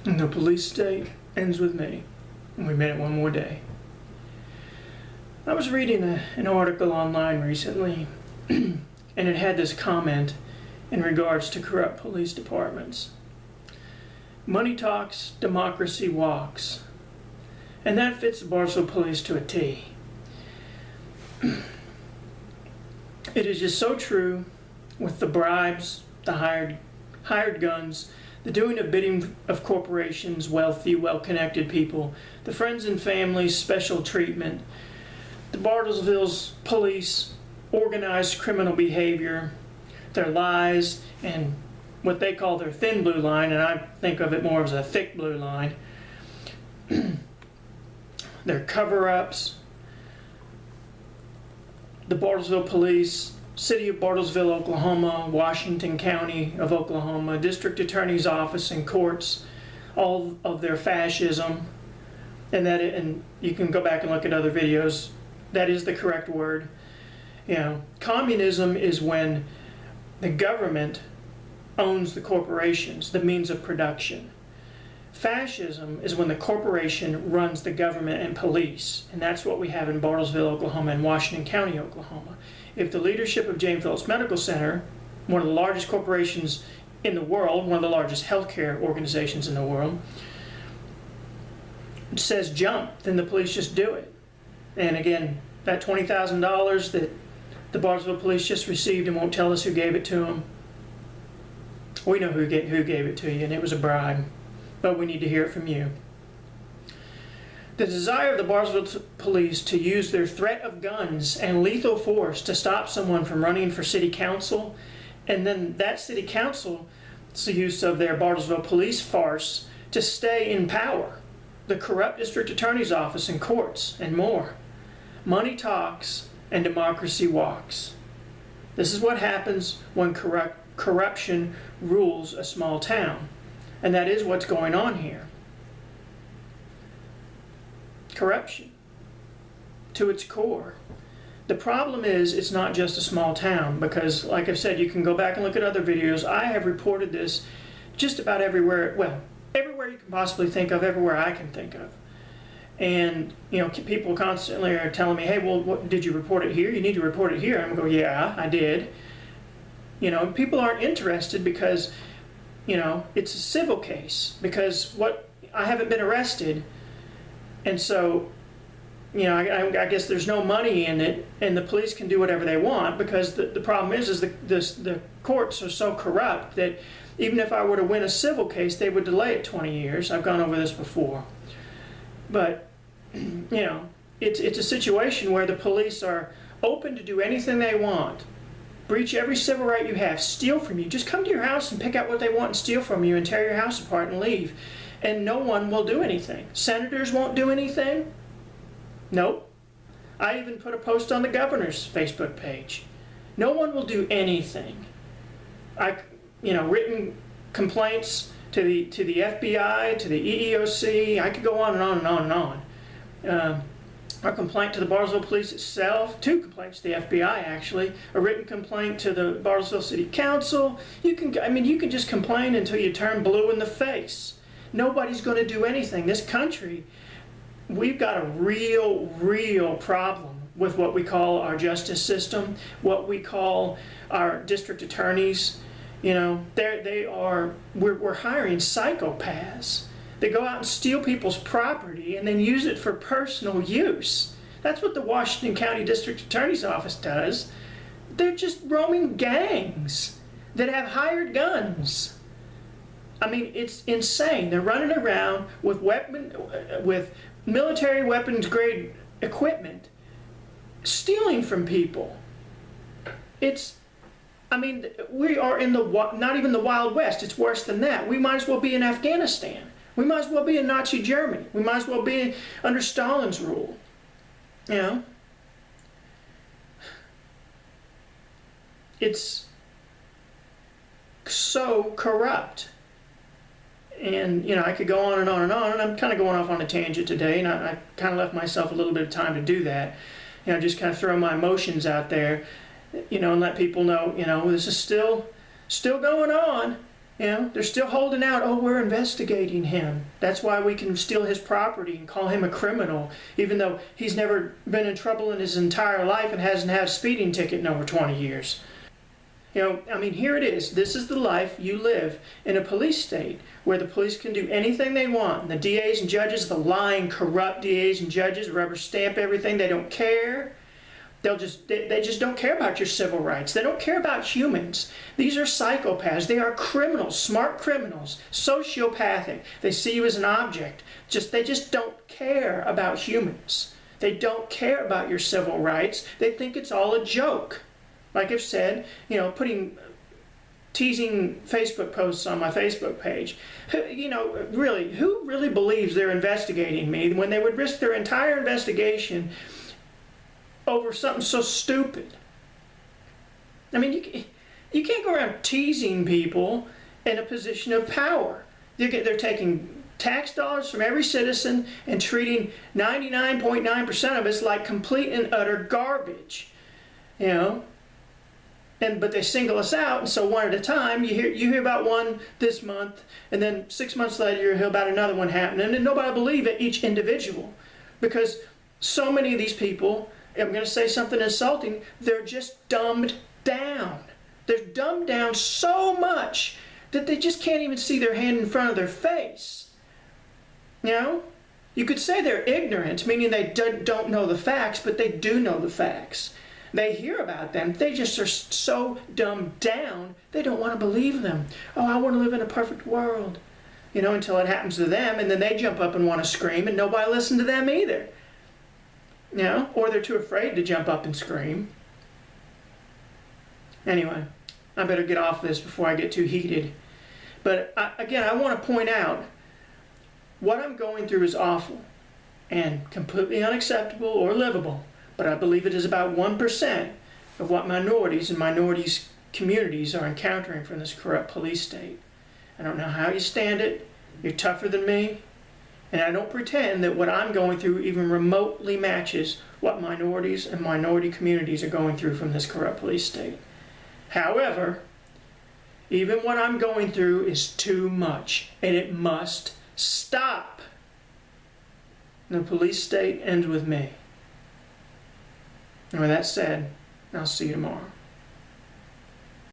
And the police state ends with me. And we made it one more day. I was reading an article online recently, and it had this comment in regards to corrupt police departments. Money talks, democracy walks. And that fits the Bartlesville Police to a T. It is just so true with the bribes, the hired guns, the doing of bidding of corporations, wealthy, well-connected people, the friends and families, special treatment, the Bartlesville's police, organized criminal behavior, their lies, and what they call their thin blue line, and I think of it more as a thick blue line, their cover-ups, the Bartlesville Police, City of Bartlesville, Oklahoma, Washington County of Oklahoma, District Attorney's Office and courts, all of their fascism, and you can go back and look at other videos. That is the correct word. You know, communism is when the government owns the corporations, the means of production. Fascism is when the corporation runs the government and police, and that's what we have in Bartlesville, Oklahoma, and Washington County, Oklahoma. If the leadership of James Phillips Medical Center, one of the largest corporations in the world, one of the largest healthcare organizations in the world, says jump, then the police just do it. And again, that $20,000 that the Bartlesville Police just received and won't tell us who gave it to them, we know who gave it to you, and it was a bribe. But we need to hear it from you. The desire of the Bartlesville Police to use their threat of guns and lethal force to stop someone from running for city council, and then that city council's use of their Bartlesville Police farce to stay in power, the corrupt district attorney's office and courts, and more. Money talks and democracy walks. This is what happens when corruption rules a small town. And that is what's going on here. Corruption to its core. The problem is it's not just a small town, because like I've said, you can go back and look at other videos. I have reported this just about everywhere, well, everywhere you can possibly think of, everywhere I can think of. And you know, people constantly are telling me, hey, well, did you report it here? You need to report it here. I'm going to go, yeah, I did. You know, people aren't interested because, you know, it's a civil case, because I haven't been arrested, and so, you know, I guess there's no money in it, and the police can do whatever they want, because the problem is the courts are so corrupt that even if I were to win a civil case, they would delay it 20 years. I've gone over this before. But, you know, it's a situation where the police are open to do anything they want, breach every civil right you have, steal from you. Just come to your house and pick out what they want and steal from you and tear your house apart and leave. And no one will do anything. Senators won't do anything. Nope. I even put a post on the governor's Facebook page. No one will do anything. Written complaints to the FBI, to the EEOC. I could go on and on and on and on. A complaint to the Bartlesville Police itself, 2 complaints to the FBI actually, a written complaint to the Bartlesville City Council. You can just complain until you turn blue in the face. Nobody's going to do anything. This country, we've got a real problem with what we call our justice system, what we call our district attorneys. You know, we're hiring psychopaths. They go out and steal people's property and then use it for personal use. That's what the Washington County District Attorney's Office does. They're just roaming gangs that have hired guns. I mean, it's insane. They're running around with military weapons grade equipment, stealing from people. We are in not even the Wild West. It's worse than that. We might as well be in Afghanistan. We might as well be in Nazi Germany. We might as well be under Stalin's rule. You know? It's so corrupt. And, you know, I could go on and on and on, and I'm kind of going off on a tangent today, and I kind of left myself a little bit of time to do that. You know, just kind of throw my emotions out there, you know, and let people know, you know, this is still going on. You know, they're still holding out, oh, we're investigating him. That's why we can steal his property and call him a criminal, even though he's never been in trouble in his entire life and hasn't had a speeding ticket in over 20 years. You know, I mean, here it is. This is the life you live in a police state where the police can do anything they want. And the DAs and judges, the lying, corrupt DAs and judges, rubber stamp everything. They don't care. They just don't care about your civil rights. They don't care about humans. These are psychopaths. They are criminals, smart criminals, sociopathic. They see you as an object. They just don't care about humans. They don't care about your civil rights. They think it's all a joke. Like I've said, you know, teasing Facebook posts on my Facebook page. You know, really, who really believes they're investigating me when they would risk their entire investigation over something so stupid? I mean, you can't go around teasing people in a position of power. They're taking tax dollars from every citizen and treating 99.9% of us like complete and utter garbage. You know? But they single us out, and so one at a time, you hear about one this month, and then 6 months later you hear about another one happening, and nobody believes it, each individual, because so many of these people, I'm going to say something insulting, they're just dumbed down. They're dumbed down so much that they just can't even see their hand in front of their face. You know? You could say they're ignorant, meaning they don't know the facts, but they do know the facts. They hear about them. They just are so dumbed down, they don't want to believe them. Oh, I want to live in a perfect world. You know, until it happens to them, and then they jump up and want to scream, and nobody listens to them either. You know, or they're too afraid to jump up and scream. Anyway, I better get off this before I get too heated. But again, I want to point out, what I'm going through is awful and completely unacceptable or livable. But I believe it is about 1% of what minorities and minorities communities are encountering from this corrupt police state. I don't know how you stand it. You're tougher than me. And I don't pretend that what I'm going through even remotely matches what minorities and minority communities are going through from this corrupt police state. However, even what I'm going through is too much, and it must stop. The police state ends with me. And with that said, I'll see you tomorrow.